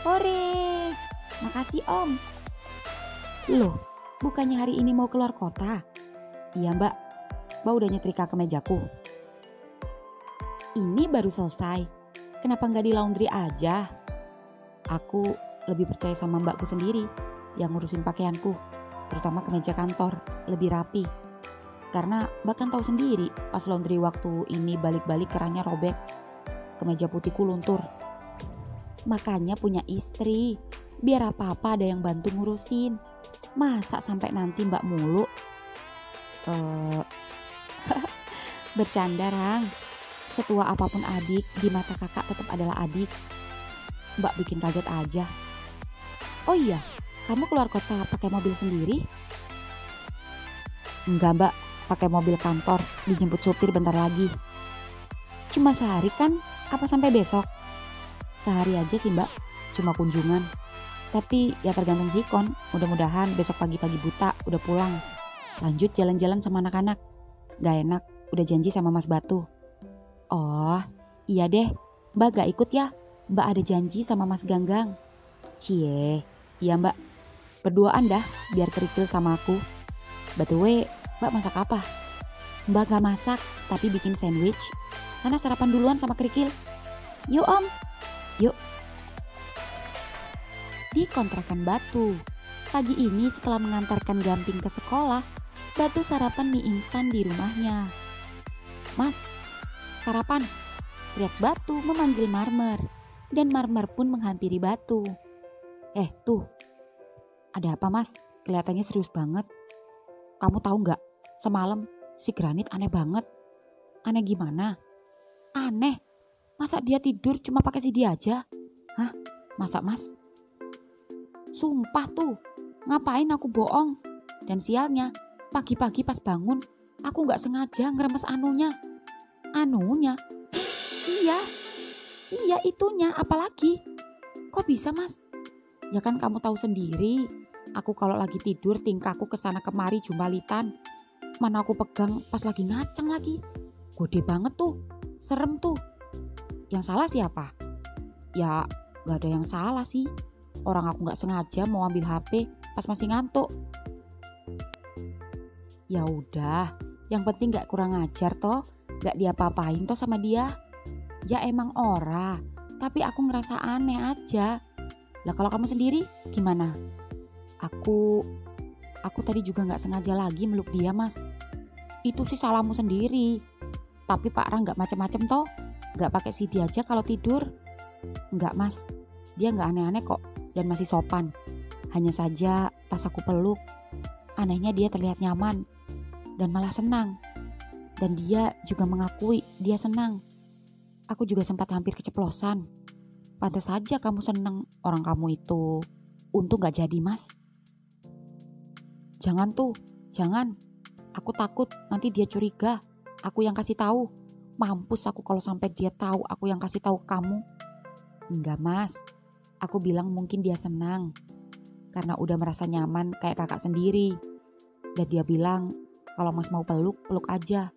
Hore, makasih Om. Loh, bukannya hari ini mau keluar kota? Iya Mbak, Mbak udah nyetrika ke mejaku. Ini baru selesai, kenapa nggak di laundry aja? Aku lebih percaya sama mbakku sendiri yang ngurusin pakaianku, terutama kemeja kantor, lebih rapi. Karena mbak kan tahu sendiri, pas laundry waktu ini balik-balik kerannya robek, kemeja putihku luntur. Makanya punya istri, biar apa-apa ada yang bantu ngurusin. Masa sampai nanti mbak mulu? Bercanda Rang, setua apapun adik, di mata kakak tetap adalah adik. Mbak bikin kaget aja. Oh iya, kamu keluar kota pakai mobil sendiri? Enggak mbak, pakai mobil kantor, dijemput supir bentar lagi. Cuma sehari kan, apa sampai besok? Sehari aja sih mbak, cuma kunjungan. Tapi ya tergantung sikon, mudah-mudahan besok pagi-pagi buta udah pulang. Lanjut jalan-jalan sama anak-anak. Gak enak, udah janji sama Mas Batu. Oh, iya deh, mbak gak ikut ya? Mbak ada janji sama Mas Ganggang. Cie, iya mbak. Berduaan dah, biar Kerikil sama aku. By the way, mbak masak apa? Mbak gak masak, tapi bikin sandwich. Sana sarapan duluan sama Kerikil. Yuk Om, yuk. Di kontrakan Batu, pagi ini setelah mengantarkan Gamping ke sekolah, Batu sarapan mie instan di rumahnya. Mas, sarapan. Teriak Batu memanggil Marmer, dan Marmer pun menghampiri Batu. Tuh, ada apa mas? Kelihatannya serius banget. Kamu tahu nggak? Semalam si Granit aneh banget. Aneh gimana? Aneh, masa dia tidur cuma pakai CD aja? Hah? Masa mas? Sumpah tuh, ngapain aku bohong? Dan sialnya, pagi-pagi pas bangun, aku nggak sengaja ngeremes anunya. Anunya? Iya itunya, apalagi? Kok bisa mas? Ya kan kamu tahu sendiri, aku kalau lagi tidur tingkahku kesana kemari jumbalitan. Mana aku pegang pas lagi ngaceng lagi. Gede banget tuh, serem tuh. Yang salah siapa? Ya gak ada yang salah sih. Orang aku gak sengaja mau ambil HP pas masih ngantuk. Ya udah, yang penting gak kurang ajar toh. Gak diapa-apain toh sama dia. Ya emang ora, tapi aku ngerasa aneh aja. Lah kalau kamu sendiri gimana? Aku tadi juga gak sengaja lagi meluk dia mas. Itu sih salahmu sendiri. Tapi Pak Rang gak macem-macem toh. Gak pakai CD aja kalau tidur. Enggak mas, dia gak aneh-aneh kok. Dan masih sopan. Hanya saja pas aku peluk, anehnya dia terlihat nyaman. Dan malah senang. Dan dia juga mengakui dia senang. Aku juga sempat hampir keceplosan. Pantas saja kamu seneng, orang kamu itu. Untung gak jadi mas. Jangan tuh, jangan. Aku takut nanti dia curiga. Aku yang kasih tahu. Mampus aku kalau sampai dia tahu aku yang kasih tahu kamu. Enggak mas, aku bilang mungkin dia senang. Karena udah merasa nyaman kayak kakak sendiri. Dan dia bilang kalau mas mau peluk, peluk aja.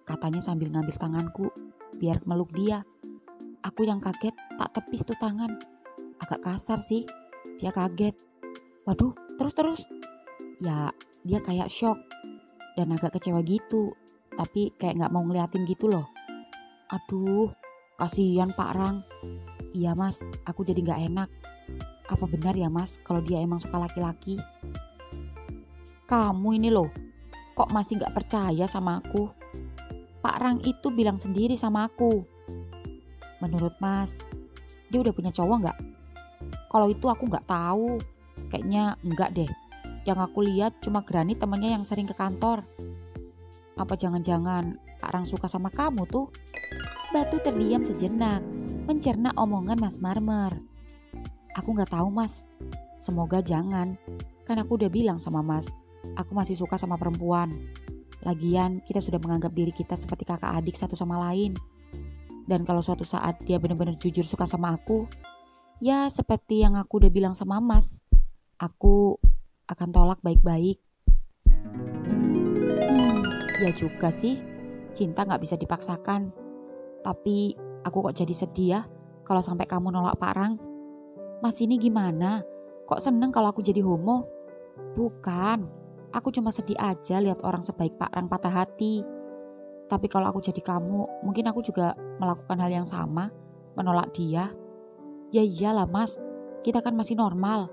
Katanya sambil ngambil tanganku biar meluk dia. Aku yang kaget tak tepis tuh tangan. Agak kasar sih, dia kaget. Waduh, terus. Ya, dia kayak shock dan agak kecewa gitu. Tapi kayak gak mau ngeliatin gitu loh. Aduh, kasihan Pak Rang. Iya mas, aku jadi gak enak. Apa benar ya mas kalau dia emang suka laki-laki? Kamu ini loh, kok masih gak percaya sama aku? Pak Rang itu bilang sendiri sama aku. Menurut mas, dia udah punya cowok gak? Kalau itu aku nggak tahu. Kayaknya enggak deh. Yang aku lihat cuma Granit temannya yang sering ke kantor. Apa jangan-jangan Kak Rang suka sama kamu tuh? Batu terdiam sejenak, mencerna omongan Mas Marmer. Aku nggak tahu Mas. Semoga jangan. Kan aku udah bilang sama Mas, aku masih suka sama perempuan. Lagian kita sudah menganggap diri kita seperti kakak adik satu sama lain. Dan kalau suatu saat dia benar-benar jujur suka sama aku, ya seperti yang aku udah bilang sama Mas, aku akan tolak baik-baik. Ya juga sih, cinta gak bisa dipaksakan. Tapi aku kok jadi sedih ya kalau sampai kamu nolak Pak Rang. Mas ini gimana? Kok seneng kalau aku jadi homo? Bukan, aku cuma sedih aja lihat orang sebaik Pak Rang patah hati. Tapi kalau aku jadi kamu, mungkin aku juga melakukan hal yang sama, menolak dia. Ya iyalah Mas, kita kan masih normal.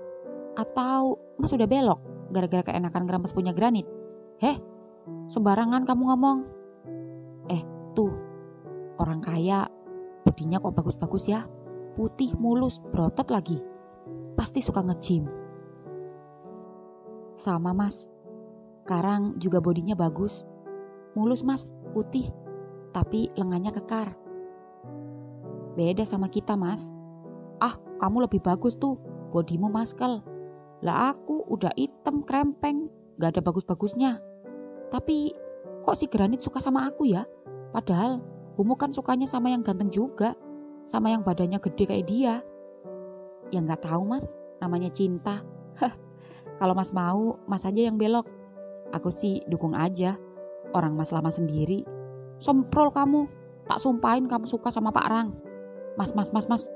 Atau Mas udah belok gara-gara keenakan ngeremes punya Granit? Heh, sembarangan kamu ngomong. Tuh, orang kaya, bodinya kok bagus-bagus ya. Putih, mulus, berotot lagi. Pasti suka nge-gym. Sama Mas, Karang juga bodinya bagus. Mulus Mas, putih, tapi lengannya kekar. Beda sama kita Mas. Kamu lebih bagus tuh, bodimu maskel. Lah aku udah hitam krempeng, gak ada bagus-bagusnya. Tapi kok si Granit suka sama aku ya? Padahal homo kan sukanya sama yang ganteng juga, sama yang badannya gede kayak dia. Ya gak tahu Mas, namanya cinta. Kalau Mas mau, Mas aja yang belok. Aku sih dukung aja. Orang Mas lama sendiri. Semprol kamu, tak sumpahin kamu suka sama Pak Rang. Mas,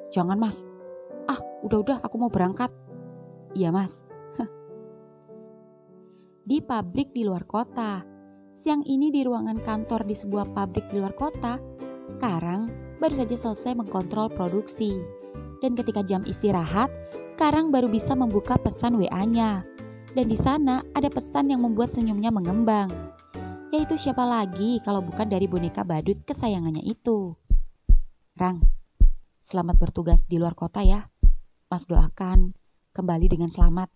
jangan Mas. Udah, aku mau berangkat. Iya Mas. Di pabrik di luar kota. Siang ini di ruangan kantor di sebuah pabrik di luar kota, Karang baru saja selesai mengkontrol produksi. Dan ketika jam istirahat, Karang baru bisa membuka pesan WA-nya. Dan di sana ada pesan yang membuat senyumnya mengembang. Yaitu siapa lagi kalau bukan dari boneka badut kesayangannya itu. Rang, selamat bertugas di luar kota ya. Mas doakan kembali dengan selamat.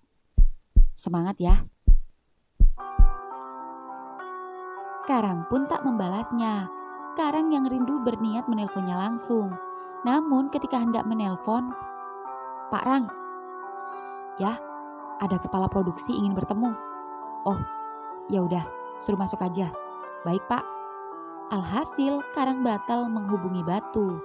Semangat ya. Karang pun tak membalasnya. Karang yang rindu berniat menelponnya langsung. Namun ketika hendak menelpon, Pak Rang, ya, ada kepala produksi ingin bertemu. Oh, ya udah, suruh masuk aja. Baik Pak. Alhasil Karang batal menghubungi Batu.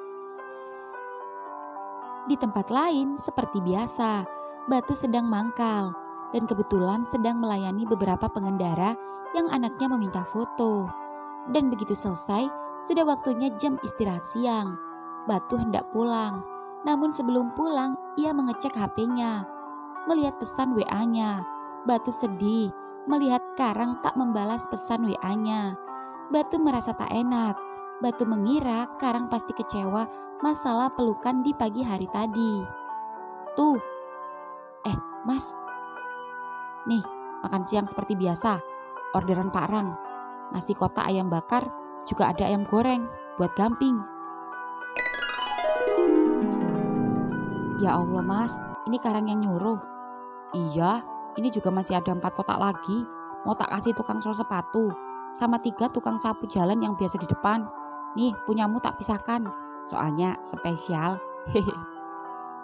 Di tempat lain seperti biasa, Batu sedang mangkal dan kebetulan sedang melayani beberapa pengendara yang anaknya meminta foto. Dan begitu selesai, sudah waktunya jam istirahat siang. Batu hendak pulang, namun sebelum pulang ia mengecek HP-nya. Melihat pesan WA-nya, Batu sedih melihat Karang tak membalas pesan WA-nya. Batu merasa tak enak. Batu mengira Karang pasti kecewa masalah pelukan di pagi hari tadi. Tuh, Mas, nih makan siang seperti biasa. Orderan Pak Rang, nasi kotak ayam bakar, juga ada ayam goreng buat Gamping. Ya Allah Mas, ini Karang yang nyuruh. Iya, ini juga masih ada 4 kotak lagi. Mau tak kasih tukang sol sepatu, sama 3 tukang sapu jalan yang biasa di depan. Nih, punyamu tak pisahkan, soalnya spesial. Hehe.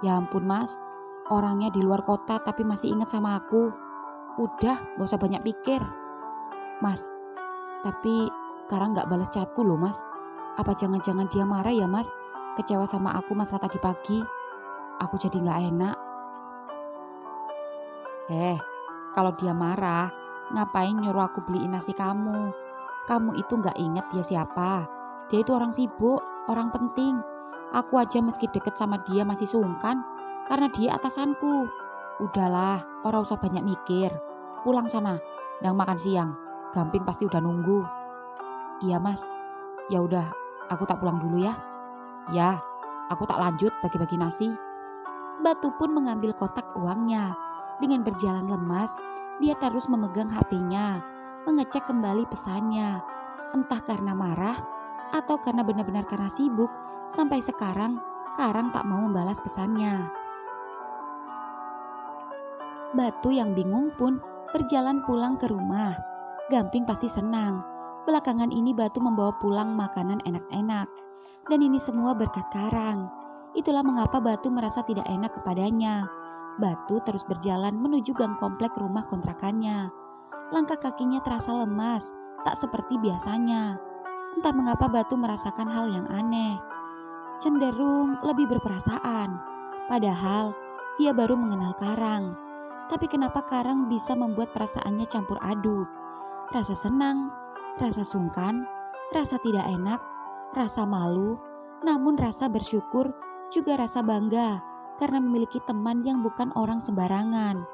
Ya ampun Mas, orangnya di luar kota tapi masih ingat sama aku. Udah, gak usah banyak pikir. Mas, tapi Karang gak balas chatku loh Mas. Apa jangan-jangan dia marah ya Mas? Kecewa sama aku masalah tadi pagi. Aku jadi gak enak. Kalau dia marah, ngapain nyuruh aku beliin nasi kamu? Kamu itu gak ingat dia siapa? Dia itu orang sibuk, orang penting. Aku aja meski deket sama dia masih sungkan karena dia atasanku. Udahlah, orang usah banyak mikir. Pulang sana, dan makan siang. Gamping pasti udah nunggu. Iya Mas, ya udah, aku tak pulang dulu ya. Ya, aku tak lanjut bagi-bagi nasi. Batu pun mengambil kotak uangnya. Dengan berjalan lemas, dia terus memegang HP-nya, mengecek kembali pesannya. Entah karena marah atau karena benar-benar karena sibuk, sampai sekarang Karang tak mau membalas pesannya. Batu yang bingung pun berjalan pulang ke rumah. Gamping pasti senang. Belakangan ini Batu membawa pulang makanan enak-enak. Dan ini semua berkat Karang. Itulah mengapa Batu merasa tidak enak kepadanya. Batu terus berjalan menuju gang komplek rumah kontrakannya. Langkah kakinya terasa lemas, tak seperti biasanya. Entah mengapa Batu merasakan hal yang aneh. Cenderung lebih berperasaan. Padahal dia baru mengenal Karang. Tapi kenapa Karang bisa membuat perasaannya campur aduk? Rasa senang, rasa sungkan, rasa tidak enak, rasa malu, namun rasa bersyukur, juga rasa bangga karena memiliki teman yang bukan orang sembarangan.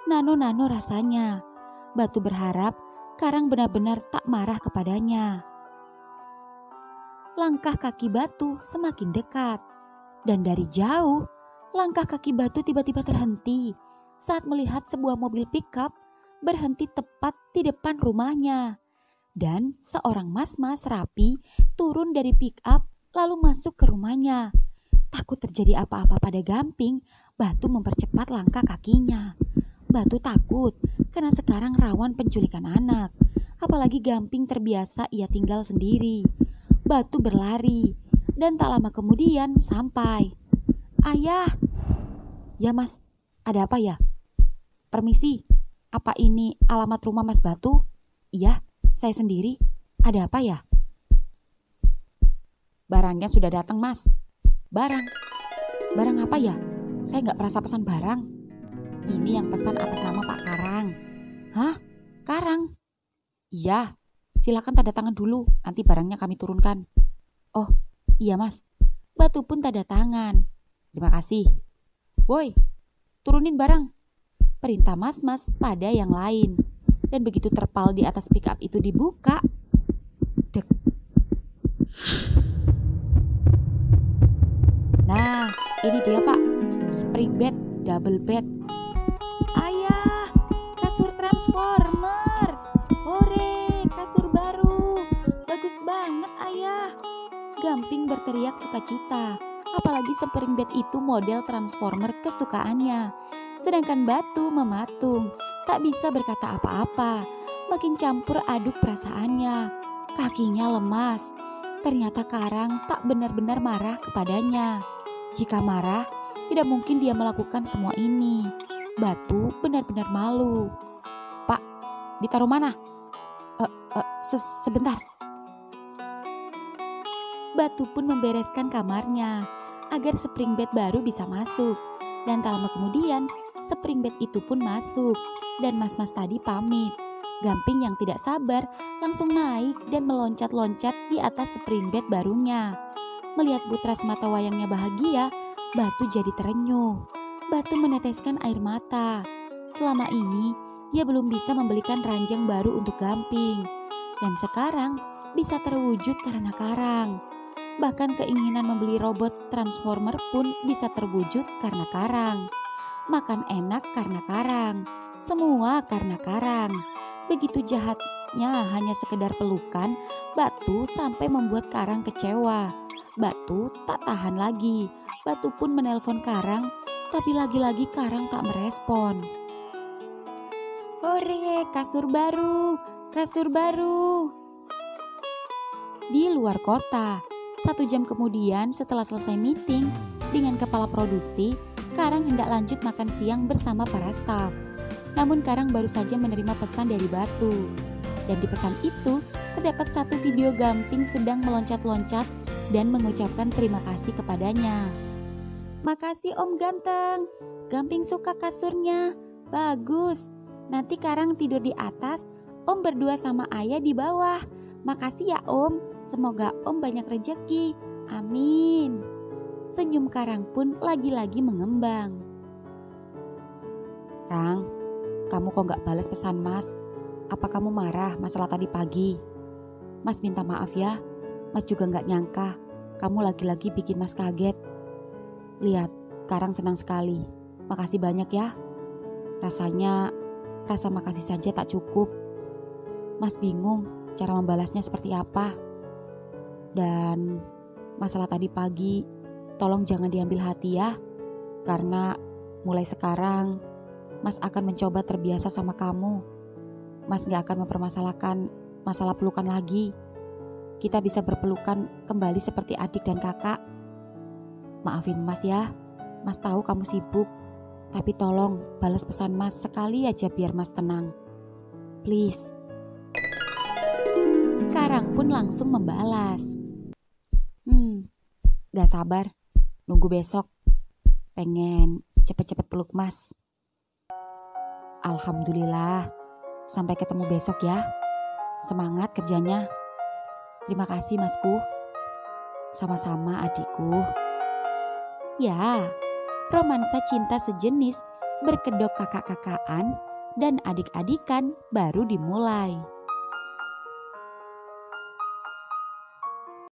Nano-nano rasanya. Batu berharap Karang benar-benar tak marah kepadanya. Langkah kaki Batu semakin dekat. Dan dari jauh, langkah kaki Batu tiba-tiba terhenti saat melihat sebuah mobil pickup berhenti tepat di depan rumahnya. Dan seorang mas-mas rapi turun dari pickup lalu masuk ke rumahnya. Takut terjadi apa-apa pada Gamping, Batu mempercepat langkah kakinya. Batu takut karena sekarang rawan penculikan anak. Apalagi Gamping terbiasa ia tinggal sendiri. Batu berlari dan tak lama kemudian sampai. "Ayah." "Ya Mas, ada apa ya?" "Permisi, apa ini alamat rumah Mas Batu?" "Iya, saya sendiri. Ada apa ya?" "Barangnya sudah datang Mas." "Barang? Barang apa ya? Saya nggak merasa pesan barang." "Ini yang pesan atas nama Pak Karang." "Hah? Karang?" "Iya, silakan tanda tangan dulu, nanti barangnya kami turunkan." "Oh, iya Mas." Batu pun tanda tangan. "Terima kasih." "Woi, turunin barang," perintah mas-mas pada yang lain. Dan begitu terpal di atas pickup itu dibuka, dek. Nah, ini dia Pak, spring bed, double bed. "Ayah, kasur transformer. Hore, kasur baru. Bagus banget Ayah." Gamping berteriak sukacita. Apalagi spring bed itu model transformer kesukaannya. Sedangkan Batu mematung, tak bisa berkata apa-apa. Makin campur aduk perasaannya. Kakinya lemas. Ternyata Karang tak benar-benar marah kepadanya. Jika marah, tidak mungkin dia melakukan semua ini. Batu benar-benar malu. "Pak, ditaruh mana?" Sebentar." Batu pun membereskan kamarnya agar spring bed baru bisa masuk. Dan tak lama kemudian, spring bed itu pun masuk. Dan mas-mas tadi pamit. Gamping yang tidak sabar langsung naik dan meloncat-loncat di atas spring bed barunya. Melihat putra semata wayangnya bahagia, Batu jadi terenyuh. Batu meneteskan air mata. Selama ini, ia belum bisa membelikan ranjang baru untuk Gamping. Dan sekarang bisa terwujud karena Karang. Bahkan keinginan membeli robot transformer pun bisa terwujud karena Karang. Makan enak karena Karang. Semua karena Karang. Begitu jahatnya hanya sekedar pelukan, Batu sampai membuat Karang kecewa. Batu tak tahan lagi. Batu pun menelpon Karang, tapi lagi-lagi Karang tak merespon. "Hore, kasur baru, kasur baru." Di luar kota, 1 jam kemudian setelah selesai meeting dengan kepala produksi, Karang hendak lanjut makan siang bersama para staf. Namun Karang baru saja menerima pesan dari Batu. Dan di pesan itu terdapat satu video Gamping sedang meloncat-loncat dan mengucapkan terima kasih kepadanya. "Makasih Om Ganteng, Gamping suka kasurnya, bagus. Nanti Karang tidur di atas, Om berdua sama Ayah di bawah. Makasih ya Om, semoga Om banyak rejeki, amin." Senyum Karang pun lagi-lagi mengembang. "Rang, kamu kok gak balas pesan Mas? Apa kamu marah masalah tadi pagi? Mas minta maaf ya, Mas juga gak nyangka kamu lagi-lagi bikin Mas kaget. Lihat, Karang senang sekali. Makasih banyak ya. Rasanya, rasa makasih saja tak cukup. Mas bingung cara membalasnya seperti apa. Dan masalah tadi pagi, tolong jangan diambil hati ya. Karena mulai sekarang, Mas akan mencoba terbiasa sama kamu. Mas gak akan mempermasalahkan masalah pelukan lagi. Kita bisa berpelukan kembali seperti adik dan kakak. Maafin Mas ya. Mas tahu kamu sibuk. Tapi tolong balas pesan Mas sekali aja biar Mas tenang. Please. Karang pun langsung membalas. Gak sabar. Nunggu besok. Pengen cepet-cepet peluk Mas. Alhamdulillah. Sampai ketemu besok ya. Semangat kerjanya. Terima kasih Masku. Sama-sama adikku. Ya, romansa cinta sejenis berkedok kakak-kakaan dan adik-adikan baru dimulai.